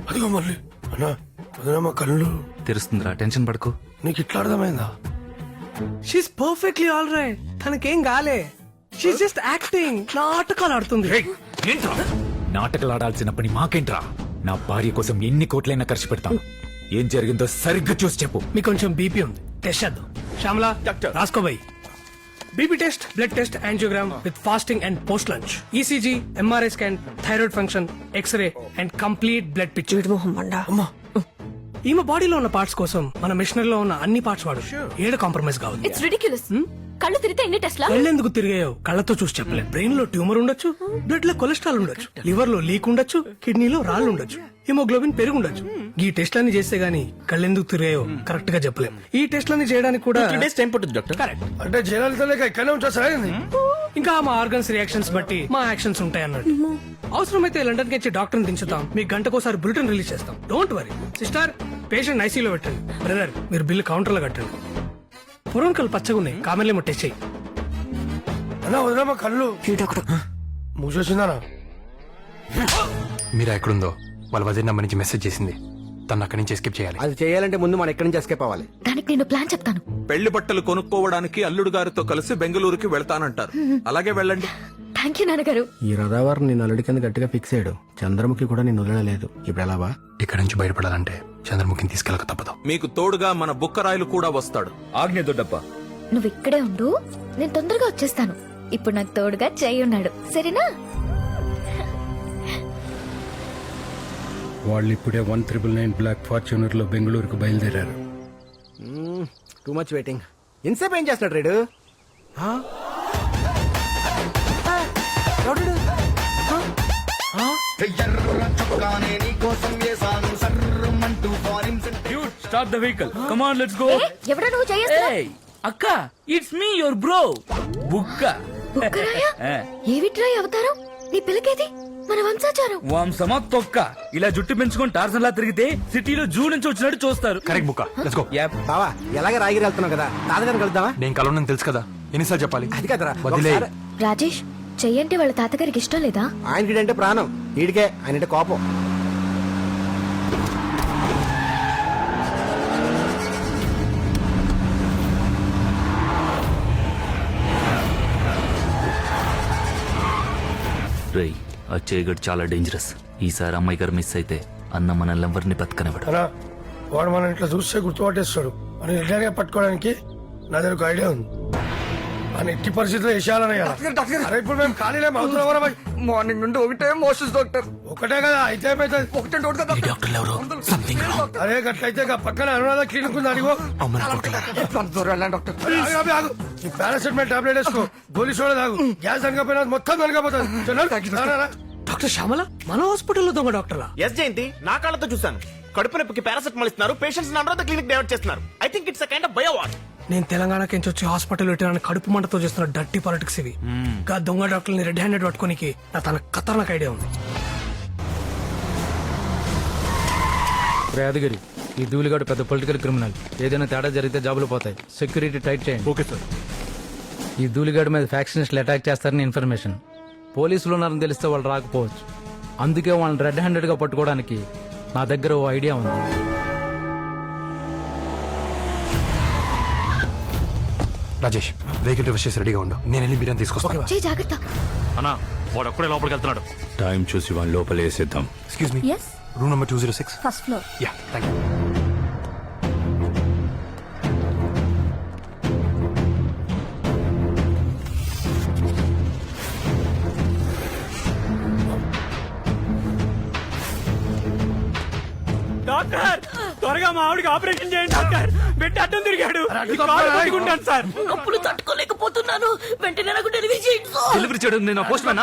అదిగో మళ్ళీ అన్నా వదినమ్మ కళ్ళు తెరుస్తుందిరా, టెన్షన్ పడకు. నీకు ఇట్లా అర్థమైందా? She's perfectly all right. తనకేం కాలే. She's just acting. నాటకాలు ఆడుతుంది. ఏంట్రా నాటకాలు ఆడాల్సిన పని మాకేంట్రా? నా భార్య కోసం ఎన్ని కోట్లైనా ఖర్చు పెడతాను. ఏం జరిగిందో సరిగ్గా చూసి చెప్పు. మీకు కొంచెం బీపీ ఉంది, టెస్ట్ చేద్దాం. శ్యామలా రాసుకోబోయి. BP test, blood test, angiogram with fasting and post lunch, ECG, MRI scan, thyroid function, X-ray and complete blood picture. ఈమె బాడీలో ఉన్న పార్ట్స్ కోసం మన మిషనరీ లో ఉన్న అన్ని పార్ట్స్ వాడు. ఏడు కాంప్రమైజ్ కావాలి. It's ridiculous. కళ్ళు తిరిగితే ఎన్ని టెస్ట్లా? కళ్ళెందుకు తిరిగాయో కళ్ళతో చూసి చెప్పలే. బ్రెయిన్ లో ట్యూమర్ ఉండొచ్చు, బ్లడ్ లో కొలెస్ట్రాల్ ఉండొచ్చు, లివర్ లో లీక్ ఉండొచ్చు, కిడ్నీలో రాళ్ళు ఉండొచ్చు, హిమోగ్లోబిన్ పెరుగుండొచ్చు. ఈ టెస్ట్లన్నీ చేస్తే గానీ కళ్ళెందుకు తిరిగాయో కరెక్ట్ గా చెప్పలేం. ఈ టెస్ట్లన్నీ చేయడానికి కూడా టైం పడుతుంది డాక్టర్. కరెక్ట్. అంటే జనాలతో ఇక్కడనే ఉంటా సరే. ఇంకా మా ఆర్గన్స్ రియాక్షన్స్ బట్టి మా యాక్షన్స్ ఉంటాయి అన్నట్టు. అవసరమైతే లండన్ కి డాక్టర్ దించుతాం. మీకు గంటకోసారి బులెటిన్ రిలీజ్ చేస్తాం. Don't worry. సిస్టర్, పేషెంట్ ఐసీలో పెట్టండి. బ్రదర్, మీరు బిల్లు కౌంటర్ లో కట్టండి. పురంకలు పచ్చగా ఉన్నాయి, కామెర్లేమో టెస్ట్ చేయి. అన్నా వదినమ్మ కళ్ళు మూసేసిందనా? మీరా ఎక్కడుందో వాళ్ళ వదిన నెంబర్ నుంచి మెసేజ్ చేసింది. తను అక్కడి నుంచి ఎస్కేప్ చేయాలి. అది చేయాలంటే ముందు మనం ఎక్కడి నుంచి ఎస్కేప్ అవ్వాలి. దానికి నేను ప్లాన్ చెప్తాను. పెళ్లి బట్టలు కొనుక్కోవడానికి అల్లుడు గారితో కలిసి బెంగళూరుకి వెళ్తానంటారు. అలాగే వెళ్ళండి. థ్యాంక్ యూ నాన్నగారు. ఈ రథావారు నేను అల్లుడి కింద గట్టిగా ఫిక్స్ అయ్యాడు. చంద్రముఖి కూడా నేను వదలలేదు. ఇప్పుడు ఎలావా? ఇక్కడ నుంచి బయటపడాలంటే చంద్రముఖిని తీసుకెళ్ళక తప్పదు. మీకు తోడుగా మన బుక్కరాయలు కూడా వస్తాడు. ఆజ్ఞ దొడ్డప్ప. నువ్వు ఇక్కడే ఉండు, నేను తొందరగా వచ్చేస్తాను. ఇప్పుడు నాకు తోడుగా చెయ్యి ఉన్నాడు, సరేనా? వాళ్ళు ఇప్పుడే 1999 బ్లాక్ ఫార్చ్యూనర్ లో బెంగళూరుకు బయలుదేరారు. Too much waiting. ఎంతసేపు ఏం చేస్తాడు రేడు? Start the vehicle. Come on, let's go. ఎవడో నువ్వు చేయేస్తా? అక్క, ఇట్స్ మీ యువర్ బ్రో బుక్క. బుక్కరాయా? ఏవిట్రా అవతారం? నీ పిల్లకేది? మన వంశాచారం. వంశమా తొక్క. ఇలా జుట్టు పెంచుకొని టార్జన్ లా తిరిగితే సిటీలో జూ నుంచి వచ్చినట్టు చూస్తారు. Correct Bukka, let's go. బావా ఎలాగే రాగిరి వెళ్తున్నావు కదా, తాతగారిని కలుద్దామా? నేను కలవనని తెలుసు కదా, ఎన్నిసార్లు చెప్పాలి? అది కదరా. వదిలే. రాజేష్, చెయ్యంటే వాళ్ళ తాతగారికి ఇష్టం లేదా? ఆయనకి అంటే ప్రాణం, వీడికే ఆయన కోపం. రేయ్, ఆ చేయగడు చాలా డేంజరస్. ఈసారి అమ్మాయి గారు మిస్ అయితే అన్న మనల్ని ఎవరిని బతకనివ్వడు. అన్నా వాడు మనం ఇట్లా చూస్తే గుర్తుపట్టేస్తాడు. అని రిటైర్గా పట్టుకోవడానికి నా దగ్గర ఒక ఐడియా ఉంది. అని ఎట్టి పరిస్థితుల్లో వేసేయాలన్నయ్యా. ఇప్పుడు మేము ఖాళీలే అవుతున్నాం. మార్నింగ్ నుండి ఒకటే మోషన్స్ డాక్టర్. ఒకటే కదా అయితే ఏమైతుంది? ఒకటే డాక్టర్. అరే గట్లయితే పక్కన అనురాధ క్లినిక్ ఉంది, అడిగో. ఈ పారాసెటమాల్ టాబ్లెట్ వేసుకో, గోలీ సోడా తాగు. గ్యాస్ అనకపోయినా మొత్తం అనకపోతుంది. డాక్టర్ శ్యామల మన హాస్పిటల్లో దొంగ డాక్టరా? ఎస్ జయంతి, నా కాళ్ళతో చూశాను. కడుపు నొప్పికి పారాసెటమాల్ ఇస్తున్నారు, పేషెంట్స్ అనురాధ క్లినిక్ డైవర్ట్ చేస్తున్నారు. I think it's a kind of biowar. నేను తెలంగాణకి వచ్చి హాస్పిటల్ పెట్టిన కడుపు మంటతో చేస్తున్న డర్టీ పాలిటిక్స్ ఇవి. గా దొంగ డాక్టర్ని రెడ్ హ్యాండెడ్ పట్టుకోనికి నా తన ఖతర్నాక్ ఐడియా ఉంది. యాదగిరి, ఈ ధూళిగాడు పెద్ద పొలిటికల్ క్రిమినల్. ఏదైనా తేడా జరిగితే జాబులు పోతాయి. సెక్యూరిటీ టైట్ చేయండి. Okay sir. ఈ ధూళిగాడి మీద ఫ్యాక్షనిస్టులు అటాక్ చేస్తారని ఇన్ఫర్మేషన్. పోలీసులు ఉన్నారని తెలిస్తే వాళ్ళు రాకపోవచ్చు. అందుకే వాళ్ళని రెడ్ హ్యాండెడ్ గా పట్టుకోవడానికి నా దగ్గర ఓ ఐడియా ఉంది. రాజేష్, వెహికల్ రివర్స్ చేసి రెడీగా ఉండు. నేను వెళ్ళి బిర్యానీ తీసుకొస్తాను. చెయ్యి జాగ్రత్త. అన్నా, వాడు అప్పుడే లోపలికి వెళ్తున్నాడు. టైం చూసి వాళ్ళ లోపల వేసేద్దాం. Excuse me, yes, room number 206. First floor. Ya, thank you. Doctor, త్వరగా మా ఆవిడకి ఆపరేషన్ చేయండి డాక్టర్. బిడ్డ అడ్డం తిరిగాడు. సార్, అప్పుడు తట్టుకోలేకపోతున్నాను. వెంటనే నాకు డెలివరీ చేయండి. డెలివరీ చేయడం నేను పోస్ట్ మ్యాన్.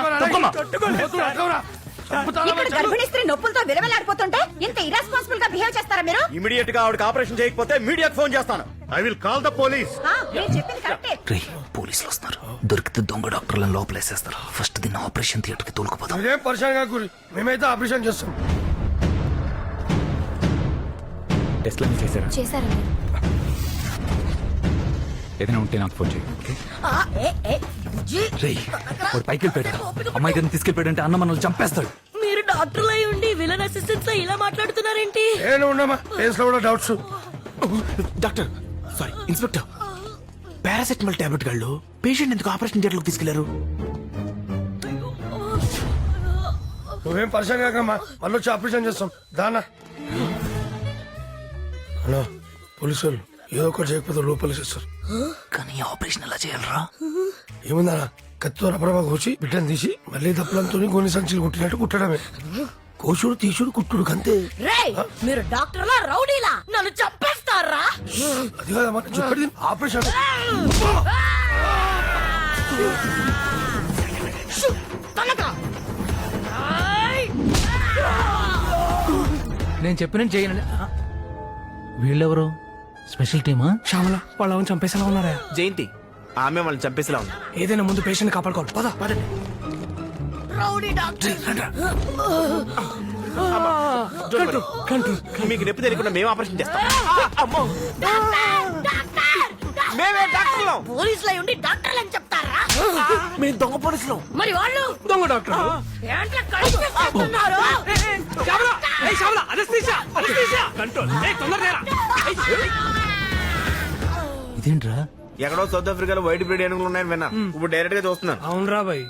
ఇక్కడ గర్భిణీ స్త్రీ నొప్పులతో విలవలాడిపోతుంటే ఇంత ఇర్రెస్పాన్సిబుల్ గా బిహేవ్ చేస్తారా మీరు? ఇమీడియట్ గా ఆవిడకి ఆపరేషన్ చేయకపోతే మీడియాకి ఫోన్ చేస్తాను. I will call the police. నేను చెప్పింది కరెక్టే. రే, పోలీసులు వస్తున్నారు. దొరికితే దొంగ డాక్టర్లను లోపలేసేస్తారు. ఫస్ట్ దీన్ని ఆపరేషన్ థియేటర్ కి తోలుకుపోదాం. ఇదేం పరిశాన్ గా గురి, మేమైతే ఆపరేషన్ చేస్తాం. టెస్ట్లన్నీ చేశారా? చేశారండి. ఏదైనా ఉంటే నాకు ఫోన్ చేయి. రేయ్, వాడు పైకి వెళ్ళిపోయాడు. అమ్మాయి గారిని తీసుకెళ్ళిపోయాడంటే అన్న మనల్ని చంపేస్తాడు. మీరు డాక్టర్ అయి ఉండి అసిస్టెంట్స్ ఇలా మాట్లాడుతున్నారేంటి? నేను ఉన్నామా ఫేస్ లో కూడా doubts. Doctor sorry inspector, paracetamol tablet గాళ్ళు పేషెంట్ ఎందుకు ఆపరేషన్ థియేటర్ లోకి తీసుకెళ్లారు? నువ్వేం పరిచయం కాకమ్మా, మళ్ళీ వచ్చి ఆపరేషన్ చేస్తాం దానా. అన్నా పోలీసు వాళ్ళు ఏదో ఒకటి చేయకపోతే లోపలికి ఇస్తారు. కానీ ఆపరేషన్ ఎలా చేయాలరా? ఏముందన్నా కత్తితో రపరపా కోసి బిడ్డను తీసి మళ్ళీ దప్పలంతో కొన్ని సంచులు కుట్టినట్టు కుట్టడమే. కోసుడు తీసుడు కుట్టుడు అంతే. రేయ్, మీరు డాక్టర్లా రౌడీలా నన్ను చంపేస్తారా? అది కాదమ్మా నేను చెప్పేది ఆపరేషన్. షూ, తనకా? ఆయ్! నేను చెప్పిన చేయనండి. వీళ్ళెవరు? స్పెషల్ టీమా? శ్యామల వాళ్ళని చంపేసేలా ఉన్నారా? జయంతి ఆమె వాళ్ళని చంపేసేలా ఉంది. ఏదైనా ముందు పేషెంట్ కాపాడుకోవాలి. పద పదండి. Rowdy doctor. Don't worry. మీకు నొప్పి తెలియకుండా మేము ఆపరేషన్ చేస్తాం. అమ్మో మేమే డాక్టర్లం. పోలీసులు అయి ఉండి డాక్టర్లు అని చెప్తారా? మేము దొంగ పోలీసులం. మరి వాళ్ళు దొంగ డాక్టర్. ఏంట్రా కనిపిస్తున్నారు? ఇదేంట్రా? ఎక్కడో సౌత్ ఆఫ్రికాలో వైట్ బ్రీడ్ ఏనుగులు ఉన్నాయని విన్నా. ఇప్పుడు డైరెక్ట్ గా చూస్తున్నాను. అవునరా బాయ్.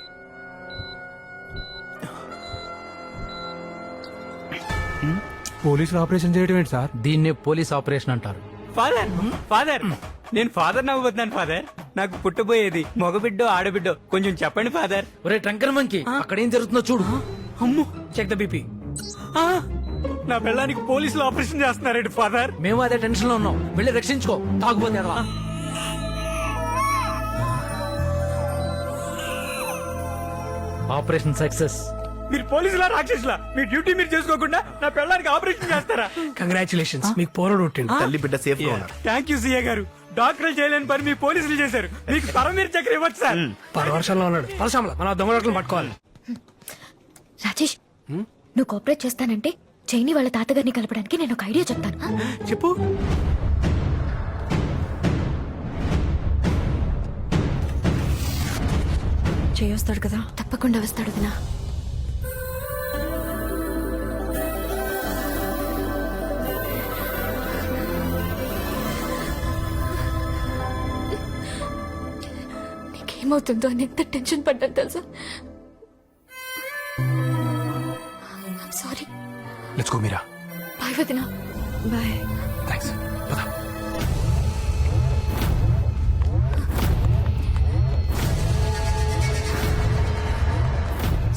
పోలీసులు ఆపరేషన్ చేయడం ఏంటి సార్? దీన్నే పోలీస్ ఆపరేషన్ అంటారు. ఫాదర్ ఫాదర్ నేను ఫాదర్ నవ్వుతున్నాను ఫాదర్. నాకు పుట్టబోయేది మగబిడ్డో ఆడబిడ్డో కొంచెం చెప్పండి ఫాదర్. ఒరే టంకర్ మంకి, అక్కడ ఏం జరుగుతుందో చూడు. అమ్ము చెక్ ద బీపీ. నా పిల్లానికి పోలీసులు ఆపరేషన్ చేస్తున్నారండి ఫాదర్. మేము అదే టెన్షన్ లో ఉన్నాం. వెళ్ళి రక్షించుకో. తాగుపోతే ఎడవా. Operation success. మీరు పోలీసులా రాక్షసులా? మీ డ్యూటీ మీరు చేసుకోకుండా నా పిల్లానికి ఆపరేషన్ చేస్తారా? కంగ్రాచులేషన్స్, మీకు పోరడు పుట్టింది. తల్లి బిడ్డ సేఫ్ గా ఉన్నారు. థ్యాంక్ యూ సీఏ గారు. డాక్టర్లు చేయలేని పని మీ పోలీసులు చేశారు. మీకు పరమీర్ చక్ర ఇవ్వచ్చు సార్. పరవర్షంలో ఉన్నాడు. పరశామల మన దొంగ డాక్టర్లు పట్టుకోవాలి. రాజేష్ నువ్వు కోఆపరేట్ చేస్తానంటే చైని వాళ్ళ తాతగారిని కలపడానికి నేను ఒక ఐడియా చెప్తాను. చెప్పు. చేయొస్తాడు కదా? తప్పకుండా వస్తాడు దినా. నీకేమవుతుందో అని ఎంత టెన్షన్ పడ్డాను తెలుసా? Sorry. Let's go Meera. Bye వదినా. బాయ్. థ్యాంక్స్. పద.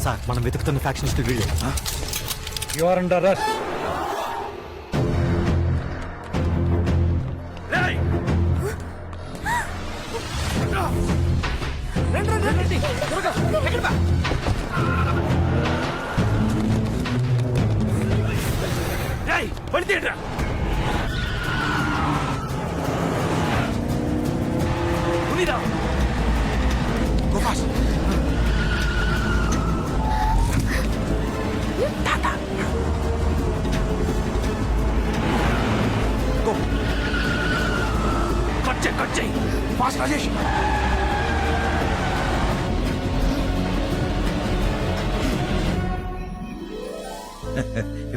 సార్ మనం వెతుకుతున్న ఫ్యాక్షనిస్ట్ వీళ్ళే. You are under arrest. Go fast. Go. Cut చేయి. Fast రాజేష్.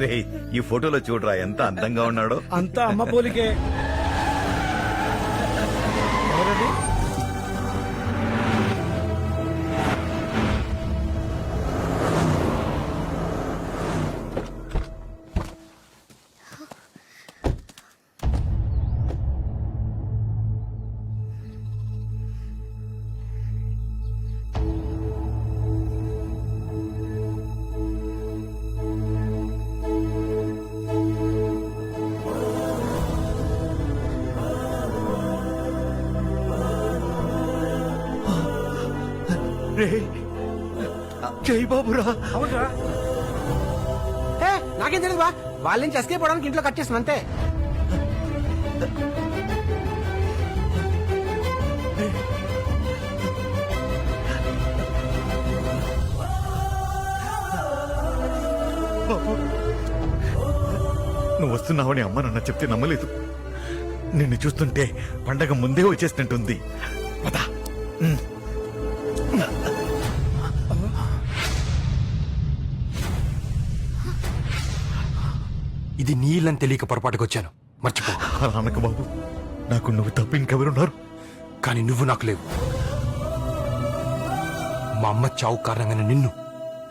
రే ఈ ఫోటోలో చూడరా ఎంత అందంగా ఉన్నాడో. అంతా అమ్మ పోలికే. జై బాబురా. అవునరా? నాకేం తెలియదు బా, వాళ్ళ నుంచి ఎస్కేప్ అవడానికి ఇంట్లో కట్ చేసిన అంతే. నువ్వు వస్తున్నావని అమ్మ నాన్న చెప్తే నమ్మలేదు. నిన్ను చూస్తుంటే పండగ ముందే వచ్చేసినట్టుంది. పదా. ఇది నీ ఇల్లని తెలియక పొరపాటుకు వచ్చాను, మర్చిపో. అలా అనకు బాబు, నాకు నువ్వు తప్ప ఇంకెవరున్నారు? కానీ నువ్వు నాకు లేవు. మా అమ్మ చావు కారణంగానే నిన్ను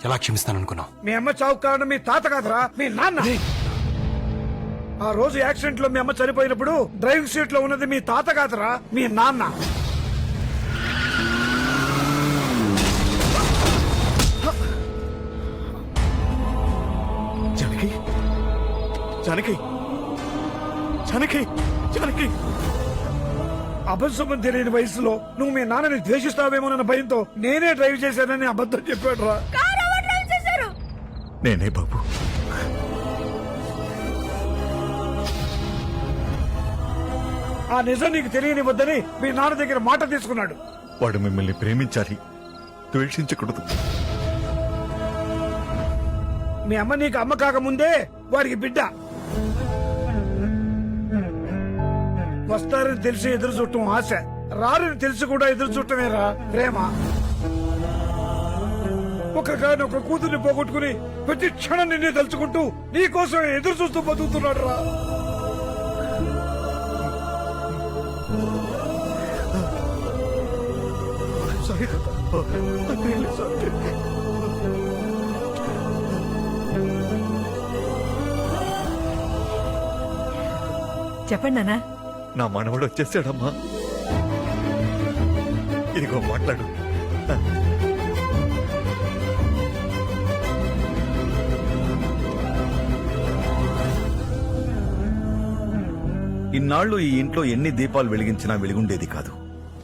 ఎలా క్షమిస్తాననుకున్నావు? మీ అమ్మ చావు కారణం మీ తాత కాదురా, మీ నాన్న. ఆ రోజు యాక్సిడెంట్ లో మీ అమ్మ చనిపోయినప్పుడు డ్రైవింగ్ సీట్ లో ఉన్నది మీ తాత కాదురా, మీ నాన్న. జానకి, జానకి, జానకి, జానకి. అబద్ధం తెలియని వయసులో నువ్వు మీ నాన్నని ద్వేషిస్తావేమోనన్న భయంతో నేనే డ్రైవ్ చేశానని అబద్ధం చెప్పాడు రా. నేనే బాబు. ఆ నిజం నీకు తెలియనివద్దని మీ నాన్న దగ్గర మాట తీసుకున్నాడు. వాడు మిమ్మల్ని ప్రేమించాలి, ద్వేషించకూడదు. మీ అమ్మ నీకు అమ్మ కాకముందే వాడికి బిడ్డ. వస్తారని తెలిసి ఎదురు చూడటం ఆశ, రారని తెలిసి కూడా ఎదురు చూడటమేరా ప్రేమ. ఒక కూతుర్ని పోగొట్టుకుని ప్రతి క్షణం నిన్నే తలుచుకుంటూ నీ కోసం ఎదురు చూస్తూ బతుకుతున్నాడు రా. చెప్పండి నాన్న. నా మనవడు వచ్చేసాడమ్మా. ఇదిగో మాట్లాడు. ఇన్నాళ్ళు ఈ ఇంట్లో ఎన్ని దీపాలు వెలిగించినా వెలుగుండేది కాదు.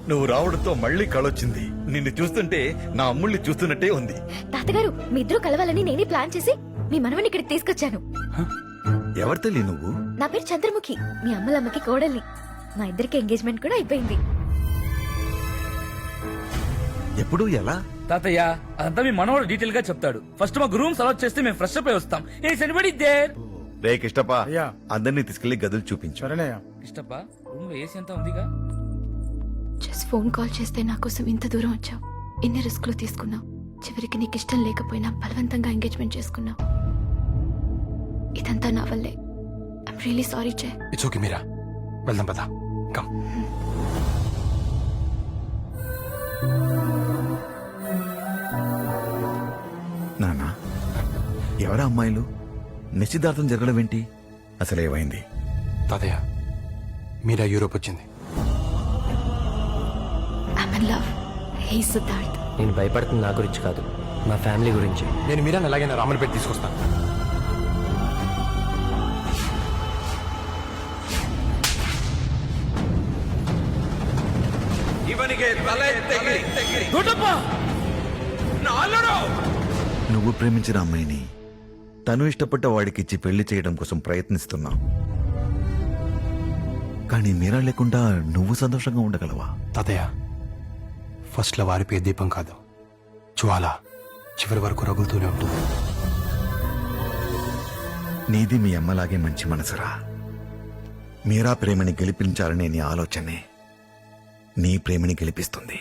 నువ్వు రావడంతో మళ్ళీ కళొచ్చింది. నిన్ను చూస్తుంటే నా అమ్ముల్ని చూస్తున్నట్టే ఉంది. తాతగారు మీ ఇద్దరు కలవాలని నేనే ప్లాన్ చేసి మీ మనవని ఇక్కడికి తీసుకొచ్చాను. ఎవరి తల్లి నువ్వు? నా పేరు చంద్రముఖి, మీ అమ్మలమ్మకి కోడల్ని. మా ఇద్దరికి ఎంగేజ్మెంట్ కూడా అయిపోయింది. ఎప్పుడు, ఎలా? తాతయ్య అదంతా మీ మనవాడు డీటెయిల్ గా చెప్తాడు. ఫస్ట్ మా రూమ్స్ అలౌట్ చేస్తే మేము ఫ్రెష్ అప్ అయి వస్తాం. Anybody there? రే కిష్టప్ప, అందరినీ తీసుకెళ్లి గదులు చూపించు. ఇష్టప్ప రూమ్ లో ఏసీ అంతా ఉందిగా. జస్ట్ ఫోన్ కాల్ చేస్తే నా కోసం ఇంత దూరం వచ్చావు, ఎన్ని రిస్క్లు తీసుకున్నావు. చివరికి నీకు ఇష్టం లేకపోయినా బలవంతంగా ఎంగేజ్మెంట్ చేసుకున్నావు. ఇదంతా నా వల్లే. ఐమ్ రియలీ సారీ చే. ఇట్స్ ఓకే మీరా, వెళ్దాం పద. కమ్. నానా, ఎవరా అమ్మాయిలు? నిశ్చితార్థం జరగడం ఏంటి? అసలు ఏమైంది? తాతయ్య మీరా యూరోప్ వచ్చింది. నేను భయపడుతుంది నా గురించి కాదు, మా ఫ్యామిలీ గురించి. నేను మీరాని ఎలాగైనా రామన్పేట తీసుకొస్తాను. నువ్వు ప్రేమించిన అమ్మాయిని తను ఇష్టపడ్డ వాడికిచ్చి పెళ్లి చేయడం కోసం ప్రయత్నిస్తున్నావు. కానీ మీరా లేకుండా నువ్వు సంతోషంగా ఉండగలవా? తాతయ్య ఫస్ట్ లో వారిపోయే దీపం కాదు, జ్వాల చివరి వరకు రగులుతూనే ఉంటుంది. నీది మీ అమ్మలాగే మంచి మనసురా. మీరా ప్రేమని గెలిపించాలనే నీ ఆలోచనే నీ ప్రేమని గెలిపిస్తుంది.